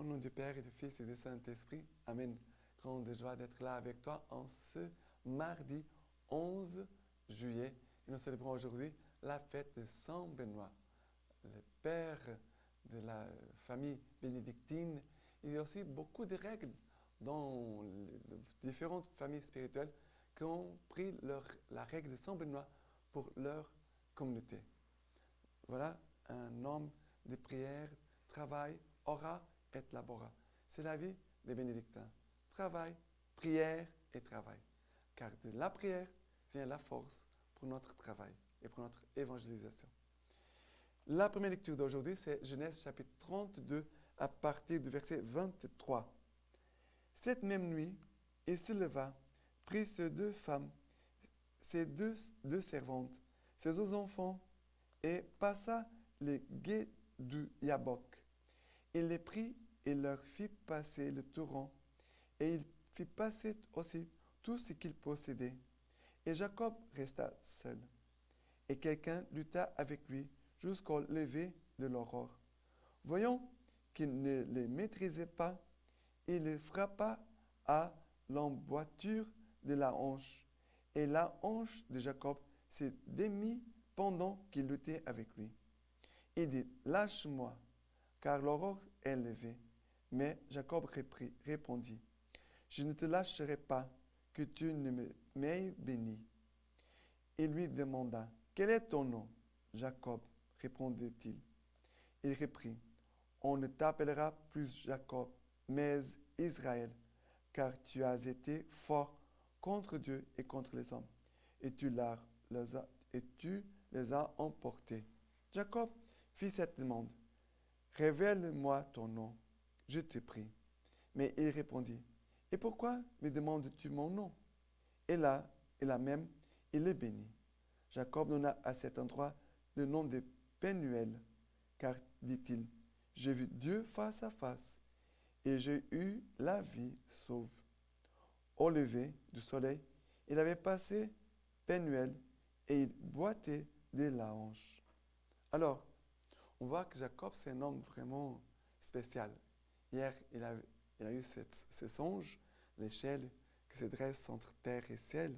Au nom du Père et du Fils et du Saint-Esprit, Amen. Grande joie d'être là avec toi en ce mardi 11 juillet. Et nous célébrons aujourd'hui la fête de Saint Benoît, le père de la famille bénédictine. Il y a aussi beaucoup de règles dans les différentes familles spirituelles qui ont pris la règle de Saint Benoît pour leur communauté. Voilà un homme de prière, travail, ora et labora. C'est la vie des bénédictins. Travail, prière et travail. Car de la prière vient la force pour notre travail et pour notre évangélisation. La première lecture d'aujourd'hui, c'est Genèse chapitre 32 à partir du verset 23. Cette même nuit, il se leva, prit ses deux femmes, ses deux servantes, ses deux enfants, et passa les gués du Yabok. Il les prit et leur fit passer le torrent, et il fit passer aussi tout ce qu'il possédait. Et Jacob resta seul. Et quelqu'un lutta avec lui jusqu'au lever de l'aurore. Voyant qu'il ne les maîtrisait pas, il les frappa à l'emboîture de la hanche. Et la hanche de Jacob se démit pendant qu'il luttait avec lui. Il dit, lâche-moi, car l'aurore est levée. Mais Jacob répondit, je ne te lâcherai pas, que tu ne m'aies béni. Il lui demanda, quel est ton nom? Jacob, répondit-il. Il reprit, on ne t'appellera plus Jacob, mais Israël, car tu as été fort contre Dieu et contre les hommes, et tu les as emportés. Jacob fit cette demande, révèle-moi ton nom, je te prie. Mais il répondit, et pourquoi me demandes-tu mon nom? Et là même, il le bénit. Jacob donna à cet endroit le nom de Pénuel, car, dit-il, j'ai vu Dieu face à face, et j'ai eu la vie sauve. Au lever du soleil, il avait passé Pénuel, et il boitait de la hanche. Alors, on voit que Jacob, c'est un homme vraiment spécial. Hier, il a eu ce songe, l'échelle qui se dresse entre terre et ciel.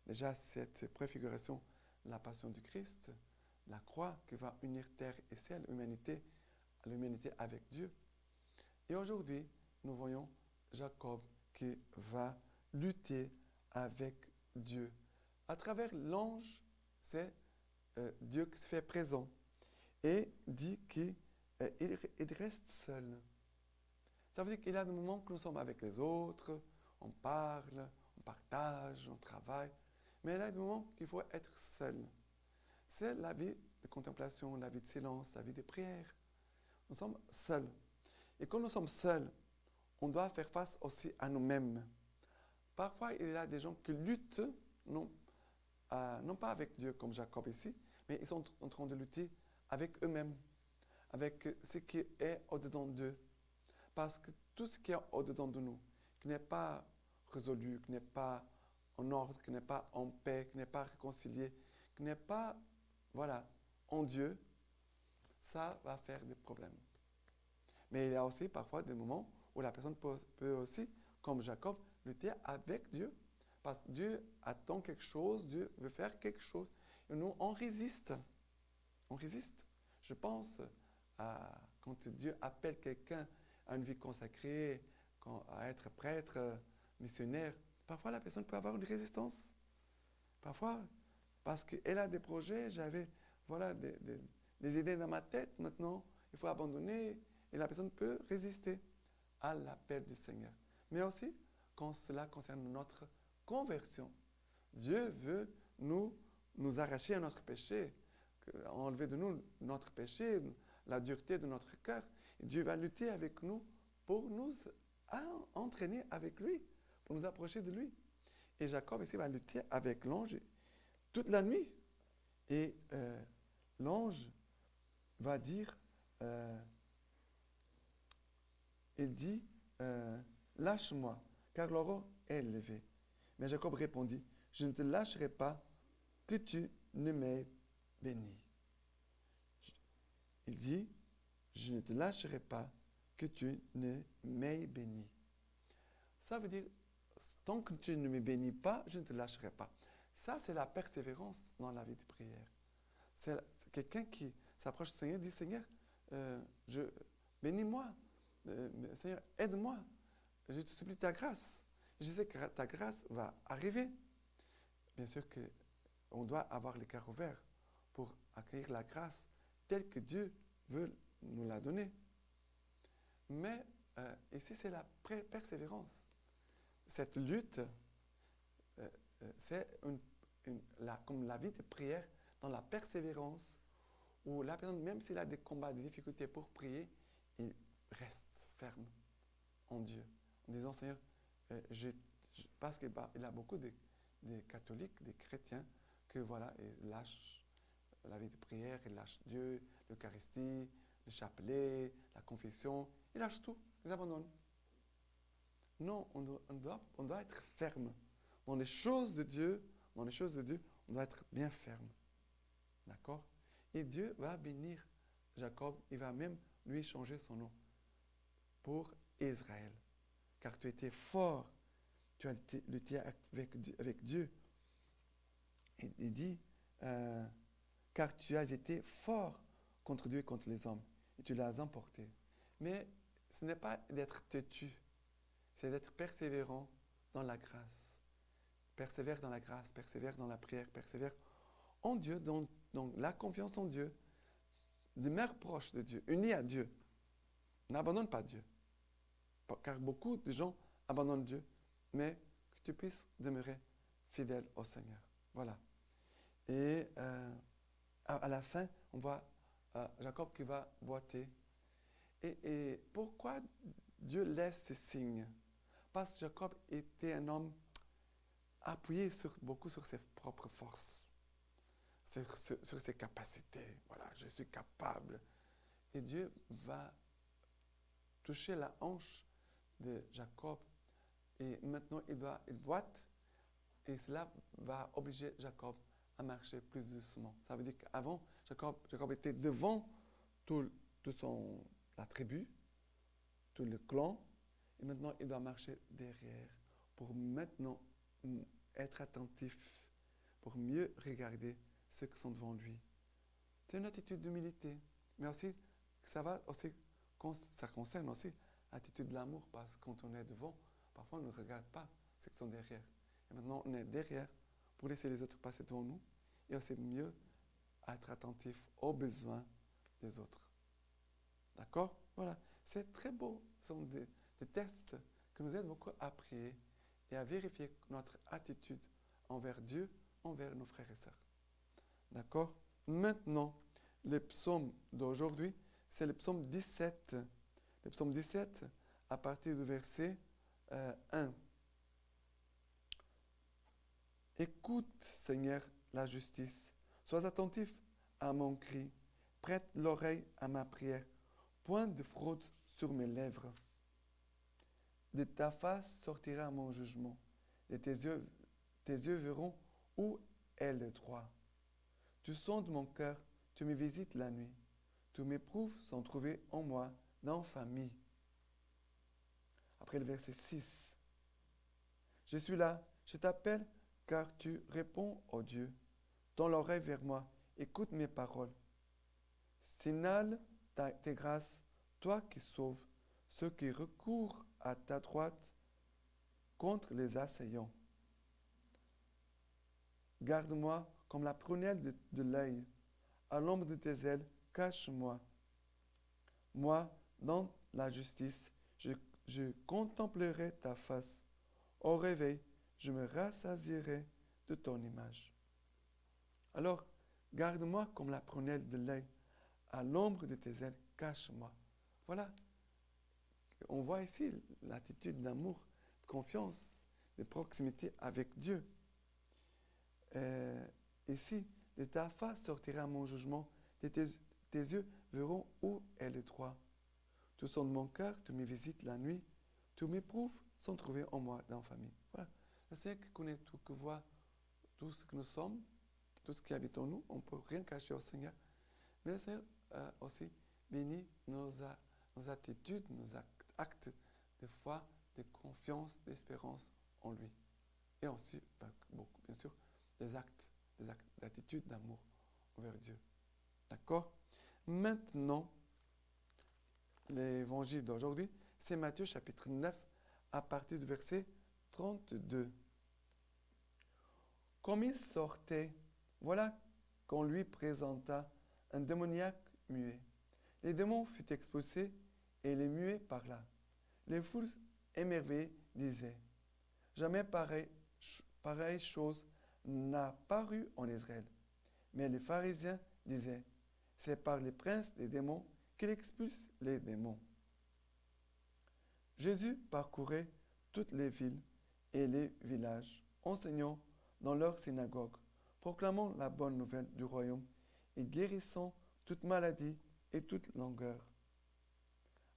Déjà, cette préfiguration de la passion du Christ, la croix qui va unir terre et ciel, l'humanité avec Dieu. Et aujourd'hui, nous voyons Jacob qui va lutter avec Dieu. À travers l'ange, c'est Dieu qui se fait présent et dit qu'il reste seul. Ça veut dire qu'il y a des moments que nous sommes avec les autres, on parle, on partage, on travaille, mais il y a des moments qu'il faut être seul. C'est la vie de contemplation, la vie de silence, la vie de prière. Nous sommes seuls. Et quand nous sommes seuls, on doit faire face aussi à nous-mêmes. Parfois, il y a des gens qui luttent, non pas avec Dieu comme Jacob ici, mais ils sont en train de lutter avec eux-mêmes, avec ce qui est au-dedans d'eux. Parce que tout ce qui est au-dedans de nous, qui n'est pas résolu, qui n'est pas en ordre, qui n'est pas en paix, qui n'est pas réconcilié, qui n'est pas, en Dieu, ça va faire des problèmes. Mais il y a aussi parfois des moments où la personne peut aussi, comme Jacob, lutter avec Dieu. Parce que Dieu attend quelque chose, Dieu veut faire quelque chose. Et nous, on résiste. On résiste. Je pense à quand Dieu appelle quelqu'un à une vie consacrée, à être prêtre, missionnaire. Parfois, la personne peut avoir une résistance. Parfois, parce qu'elle a des projets, j'avais des idées dans ma tête maintenant, il faut abandonner, et la personne peut résister à l'appel du Seigneur. Mais aussi, quand cela concerne notre conversion, Dieu veut nous arracher à notre péché, enlever de nous notre péché, la dureté de notre cœur. Et Dieu va lutter avec nous pour nous entraîner avec lui, pour nous approcher de lui. Et Jacob ici va lutter avec l'ange toute la nuit. Et l'ange va dire, il dit, lâche-moi, car l'aurore est levée. Mais Jacob répondit, je ne te lâcherai pas, que tu ne m'aies béni. Il dit, je ne te lâcherai pas, que tu ne m'aies béni. Ça veut dire, tant que tu ne me bénis pas, je ne te lâcherai pas. Ça, c'est la persévérance dans la vie de prière. C'est quelqu'un qui s'approche du Seigneur et dit, Seigneur, bénis-moi. Seigneur, aide-moi. Je te supplie ta grâce. Je sais que ta grâce va arriver. Bien sûr qu'on doit avoir le cœur ouvert pour accueillir la grâce telle que Dieu veut nous la donner. Mais ici, c'est la persévérance. Cette lutte, c'est comme la vie de prière, dans la persévérance, où la personne, même s'il a des combats, des difficultés pour prier, il reste ferme en Dieu, en disant, Seigneur, parce qu'il y a beaucoup de catholiques, des chrétiens, que voilà, ils lâchent la vie de prière, ils lâchent Dieu, l'Eucharistie, le chapelet, la confession, ils lâchent tout, ils abandonnent. Non, on doit être ferme. Dans les choses de Dieu, on doit être bien ferme. D'accord? Et Dieu va bénir Jacob, il va même lui changer son nom pour Israël. Car tu étais fort, tu as lutté avec Dieu. Il dit, car tu as été fort contre Dieu et contre les hommes, et tu l'as emporté. Mais ce n'est pas d'être têtu, c'est d'être persévérant dans la grâce. Persévère dans la grâce, persévère dans la prière, persévère en Dieu, dans la confiance en Dieu, demeure proche de Dieu, uni à Dieu. N'abandonne pas Dieu. Car beaucoup de gens abandonnent Dieu, mais que tu puisses demeurer fidèle au Seigneur. Voilà. Et à la fin, on voit Jacob qui va boiter. Et pourquoi Dieu laisse ces signes? Parce que Jacob était un homme appuyé beaucoup sur ses propres forces, sur ses capacités. Voilà, je suis capable. Et Dieu va toucher la hanche de Jacob. Et maintenant, il boite. Et cela va obliger Jacob à marcher plus doucement. Ça veut dire qu'avant, Jacob était devant toute la tribu, tout le clan. Et maintenant, il doit marcher derrière pour maintenant être attentif, pour mieux regarder ceux qui sont devant lui. C'est une attitude d'humilité. Mais aussi, ça concerne aussi l'attitude de l'amour, parce que quand on est devant, parfois on ne regarde pas ceux qui sont derrière. Et maintenant, on est derrière pour laisser les autres passer devant nous et aussi mieux être attentif aux besoins des autres. D'accord? Voilà. C'est très beau. Ce sont des tests qui nous aident beaucoup à prier et à vérifier notre attitude envers Dieu, envers nos frères et sœurs. D'accord? Maintenant, le psaume d'aujourd'hui, c'est le psaume 17. Le psaume 17, à partir du verset 1. Écoute, Seigneur, la justice. Sois attentif à mon cri. Prête l'oreille à ma prière. Point de fraude sur mes lèvres. De ta face sortira mon jugement. De tes yeux verront où est le droit. Tu sondes mon cœur, tu me visites la nuit. Tous mes prouves sont trouvées en moi, d'infamie. Après le verset 6. Je suis là, je t'appelle, car tu réponds, ô Dieu. Tends l'oreille vers moi, écoute mes paroles. Signale tes grâces, toi qui sauves ceux qui recourent à ta droite contre les assaillants. Garde-moi comme la prunelle de l'œil. À l'ombre de tes ailes, cache-moi. Moi, dans la justice, je contemplerai ta face. Au réveil, je me rassasierai de ton image. Alors, garde-moi comme la prunelle de l'œil. À l'ombre de tes ailes, cache-moi. Voilà. On voit ici l'attitude d'amour, de confiance, de proximité avec Dieu. Ici, de ta face sortira mon jugement, de tes yeux verront où est le droit. Tout son de mon cœur, tu me visites la nuit, tous mes prouves sont trouvés en moi d'infamie. Voilà. Le Seigneur qui connaît tout, qui voit tout ce que nous sommes, tout ce qui habite en nous, on ne peut rien cacher au Seigneur. Mais le Seigneur aussi bénit nos attitudes, nos actes de foi, de confiance, d'espérance en lui. Et ensuite, beaucoup, bien sûr, des actes d'attitude, d'amour envers Dieu. D'accord? Maintenant, l'évangile d'aujourd'hui, c'est Matthieu chapitre 9 à partir du verset 32. Comme il sortait, voilà qu'on lui présenta un démoniaque muet. Les démons furent expulsés et les muets parla. Les foules émerveillées disaient, jamais pareille chose n'a paru en Israël. Mais les pharisiens disaient, c'est par les princes des démons qu'il expulse les démons. Jésus parcourait toutes les villes et les villages, enseignant dans leurs synagogues, proclamant la bonne nouvelle du royaume et guérissant toute maladie et toute langueur.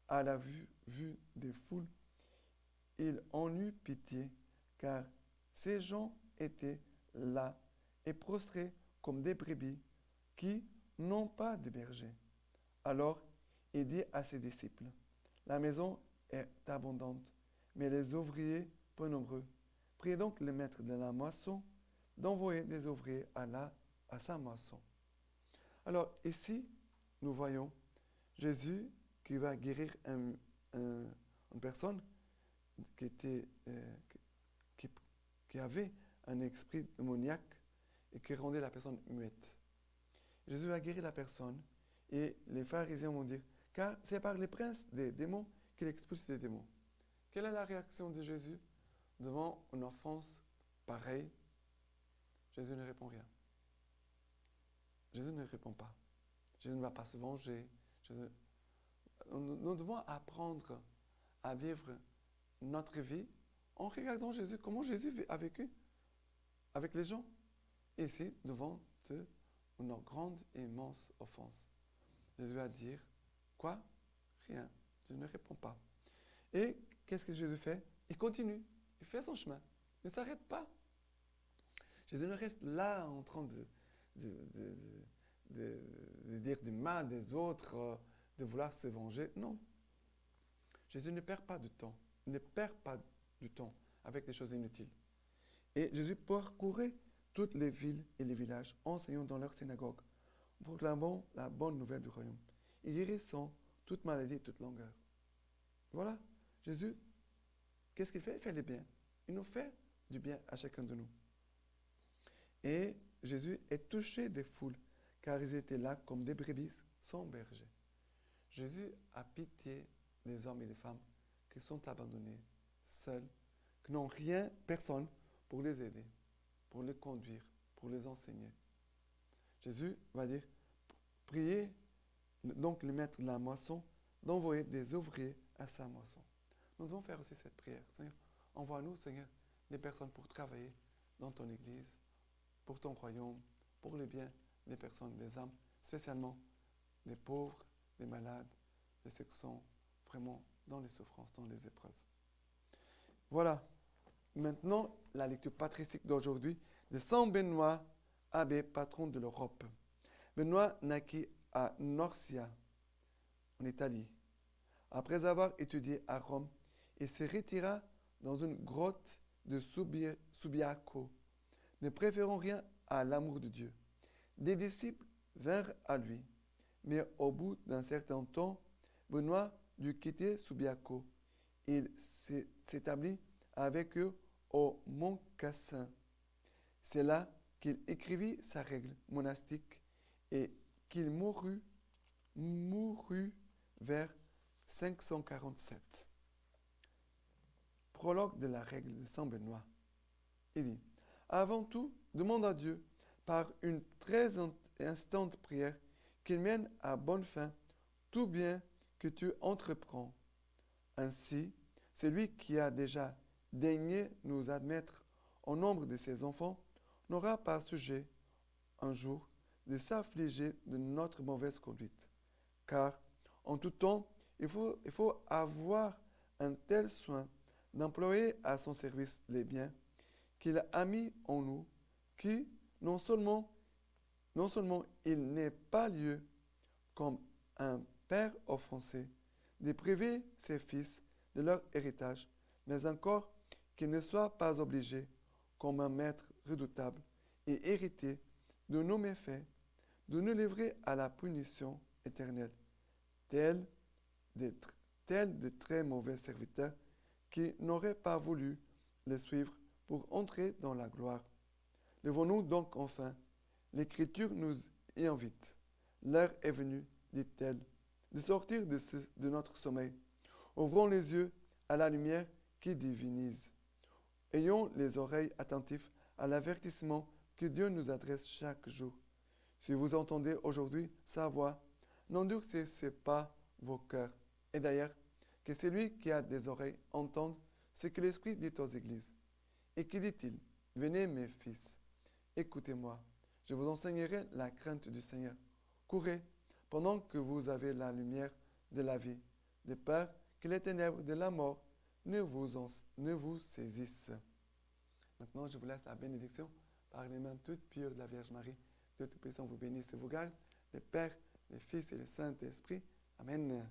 À la vue des foules, il en eut pitié, car ces gens étaient là et prostrés comme des brebis qui n'ont pas de berger. Alors il dit à ses disciples, la maison est abondante, mais les ouvriers peu nombreux. Priez donc le maître de la moisson d'envoyer des ouvriers à sa moisson. Alors ici, nous voyons Jésus qui va guérir une personne qui avait un esprit démoniaque et qui rendait la personne muette. Jésus va guérir la personne et les pharisiens vont dire, car c'est par les princes des démons qu'il expulse les démons. Quelle est la réaction de Jésus devant une offense pareille? Jésus ne répond rien. Jésus ne répond pas. Jésus ne va pas se venger. Nous devons apprendre à vivre notre vie en regardant Jésus, comment Jésus a vécu avec les gens. Et ici, devant une grande et immense offense. Jésus va dire, quoi? Rien. Je ne réponds pas. Et qu'est-ce que Jésus fait? Il continue. Il fait son chemin. Il ne s'arrête pas. Jésus ne reste là en train de dire du mal des autres, de vouloir se venger. Non. Jésus ne perd pas de temps. Il ne perd pas du temps avec des choses inutiles. Et Jésus parcourait toutes les villes et les villages, enseignant dans leurs synagogues, proclamant la bonne nouvelle du royaume, et guérissant toute maladie et toute langueur. Voilà, Jésus, qu'est-ce qu'il fait? Il fait le bien. Il nous fait du bien à chacun de nous. Et Jésus est touché des foules, car ils étaient là comme des brebis sans berger. Jésus a pitié des hommes et des femmes qui sont abandonnés, seuls, qui n'ont rien, personne pour les aider, pour les conduire, pour les enseigner. Jésus va dire, priez donc le maître de la moisson d'envoyer des ouvriers à sa moisson. Nous devons faire aussi cette prière. Seigneur, envoie-nous, Seigneur, des personnes pour travailler dans ton Église, pour ton royaume, pour le bien des personnes, des âmes, spécialement des pauvres, des malades, de ceux qui sont vraiment dans les souffrances, dans les épreuves. Voilà. Maintenant, la lecture patristique d'aujourd'hui de Saint Benoît, abbé patron de l'Europe. Benoît naquit à Norcia, en Italie. Après avoir étudié à Rome, il se retira dans une grotte de Subiaco, ne préférant rien à l'amour de Dieu. Des disciples vinrent à lui, mais au bout d'un certain temps, Benoît dut quitter Subiaco. Il s'établit avec eux au Mont Cassin. C'est là qu'il écrivit sa règle monastique et qu'il mourut vers 547. Prologue de la règle de Saint Benoît. Il dit, avant tout, demande à Dieu, par une très instante prière, qu'il mène à bonne fin tout bien que tu entreprends. Ainsi, celui qui a déjà daigné nous admettre au nombre de ses enfants n'aura pas sujet, un jour, de s'affliger de notre mauvaise conduite. Car, en tout temps, il faut avoir un tel soin d'employer à son service les biens qu'il a mis en nous, qui, non seulement il n'est pas lieu comme un père offensé, de priver ses fils de leur héritage, mais encore qu'ils ne soient pas obligés, comme un maître redoutable et héritier de nos méfaits, de nous livrer à la punition éternelle, tels de très mauvais serviteurs qui n'auraient pas voulu le suivre pour entrer dans la gloire. Levons-nous donc enfin. L'Écriture nous y invite. L'heure est venue, dit-elle, de sortir de notre sommeil. Ouvrons les yeux à la lumière qui divinise. Ayons les oreilles attentives à l'avertissement que Dieu nous adresse chaque jour. Si vous entendez aujourd'hui sa voix, n'endurcissez pas vos cœurs. Et d'ailleurs, que celui qui a des oreilles entende ce que l'Esprit dit aux églises. Et qui dit-il? Venez mes fils, écoutez-moi, je vous enseignerai la crainte du Seigneur. Courez, pendant que vous avez la lumière de la vie, de peur que les ténèbres de la mort ne vous saisissent. Maintenant, je vous laisse la bénédiction par les mains toutes pures de la Vierge Marie. Dieu Tout-Puissant vous bénisse et vous garde, le Père, le Fils et le Saint-Esprit. Amen.